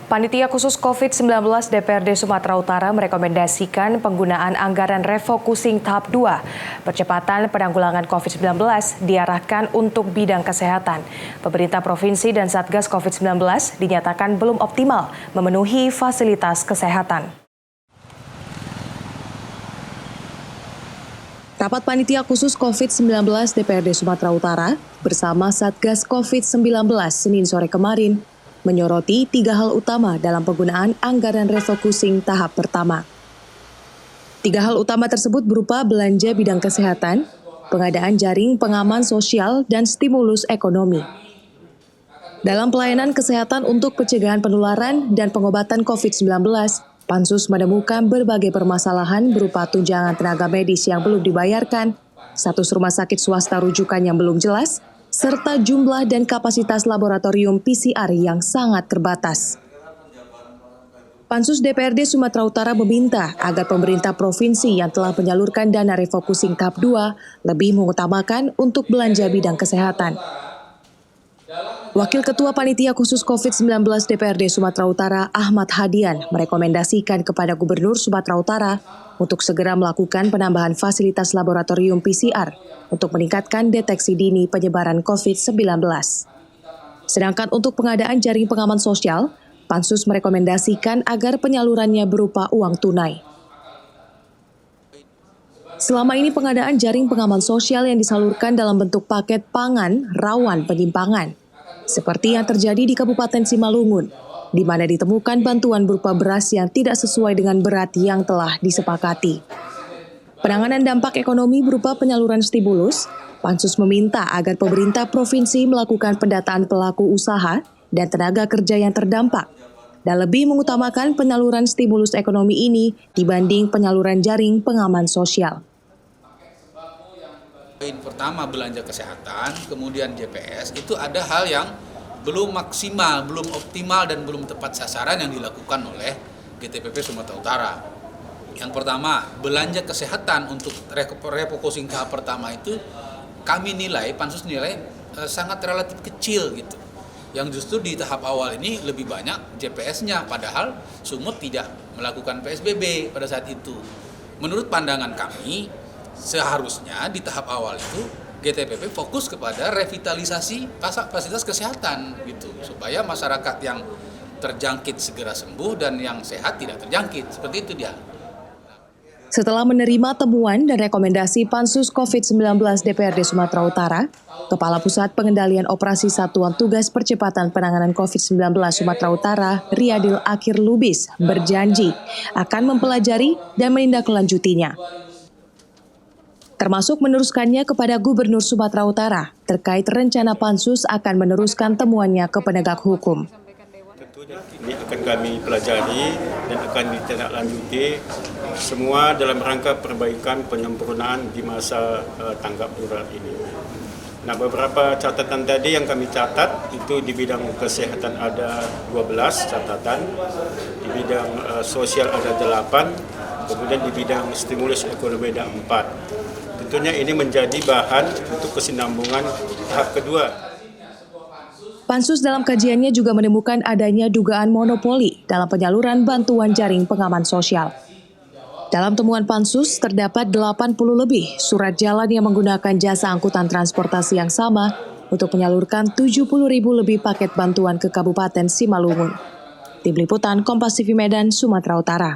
Panitia khusus COVID-19 DPRD Sumatera Utara merekomendasikan penggunaan anggaran refocusing tahap 2. Percepatan penanggulangan COVID-19 diarahkan untuk bidang kesehatan. Pemerintah provinsi dan Satgas COVID-19 dinyatakan belum optimal memenuhi fasilitas kesehatan. Rapat Panitia khusus COVID-19 DPRD Sumatera Utara bersama Satgas COVID-19 Senin sore kemarin menyoroti 3 hal utama dalam penggunaan anggaran refocusing tahap pertama. 3 hal utama tersebut berupa belanja bidang kesehatan, pengadaan jaring pengaman sosial, dan stimulus ekonomi. Dalam pelayanan kesehatan untuk pencegahan penularan dan pengobatan COVID-19, Pansus menemukan berbagai permasalahan berupa tunjangan tenaga medis yang belum dibayarkan, status rumah sakit swasta rujukan yang belum jelas, serta jumlah dan kapasitas laboratorium PCR yang sangat terbatas. Pansus DPRD Sumatera Utara meminta agar pemerintah provinsi yang telah menyalurkan dana refocusing tahap 2 lebih mengutamakan untuk belanja bidang kesehatan. Wakil Ketua Panitia Khusus COVID-19 DPRD Sumatera Utara Ahmad Hadian merekomendasikan kepada Gubernur Sumatera Utara untuk segera melakukan penambahan fasilitas laboratorium PCR untuk meningkatkan deteksi dini penyebaran COVID-19. Sedangkan untuk pengadaan jaring pengaman sosial, Pansus merekomendasikan agar penyalurannya berupa uang tunai. Selama ini pengadaan jaring pengaman sosial yang disalurkan dalam bentuk paket pangan rawan penyimpangan, seperti yang terjadi di Kabupaten Simalungun, di mana ditemukan bantuan berupa beras yang tidak sesuai dengan berat yang telah disepakati. Penanganan dampak ekonomi berupa penyaluran stimulus, Pansus meminta agar pemerintah provinsi melakukan pendataan pelaku usaha dan tenaga kerja yang terdampak, dan lebih mengutamakan penyaluran stimulus ekonomi ini dibanding penyaluran jaring pengaman sosial. Poin pertama belanja kesehatan, kemudian JPS, itu ada hal yang belum maksimal, belum optimal, dan belum tepat sasaran yang dilakukan oleh GTPP Sumatera Utara. Yang pertama, belanja kesehatan untuk refocusing tahap pertama itu kami nilai, Pansus nilai sangat relatif kecil gitu. Yang justru di tahap awal ini lebih banyak JPS-nya, padahal Sumut tidak melakukan PSBB pada saat itu. Menurut pandangan kami, seharusnya di tahap awal itu GTPP fokus kepada revitalisasi fasilitas kesehatan gitu, supaya masyarakat yang terjangkit segera sembuh dan yang sehat tidak terjangkit. Seperti itu dia. Setelah menerima temuan dan rekomendasi Pansus COVID-19 DPRD Sumatera Utara, Kepala Pusat Pengendalian Operasi Satuan Tugas Percepatan Penanganan COVID-19 Sumatera Utara, Riyadil Akhir Lubis, berjanji akan mempelajari dan menindaklanjutinya, termasuk meneruskannya kepada Gubernur Sumatera Utara terkait rencana Pansus akan meneruskan temuannya ke penegak hukum. Tentunya ini akan kami pelajari dan akan ditindaklanjuti semua dalam rangka perbaikan penyempurnaan di masa tanggap darurat ini. Nah, beberapa catatan tadi yang kami catat itu di bidang kesehatan ada 12 catatan, di bidang sosial ada 8, kemudian di bidang stimulus ekonomi ada 4. Tentunya ini menjadi bahan untuk kesinambungan tahap kedua. Pansus dalam kajiannya juga menemukan adanya dugaan monopoli dalam penyaluran bantuan jaring pengaman sosial. Dalam temuan Pansus, terdapat 80 lebih surat jalan yang menggunakan jasa angkutan transportasi yang sama untuk menyalurkan 70.000 lebih paket bantuan ke Kabupaten Simalungun. Tim Liputan Kompas TV Medan, Sumatera Utara.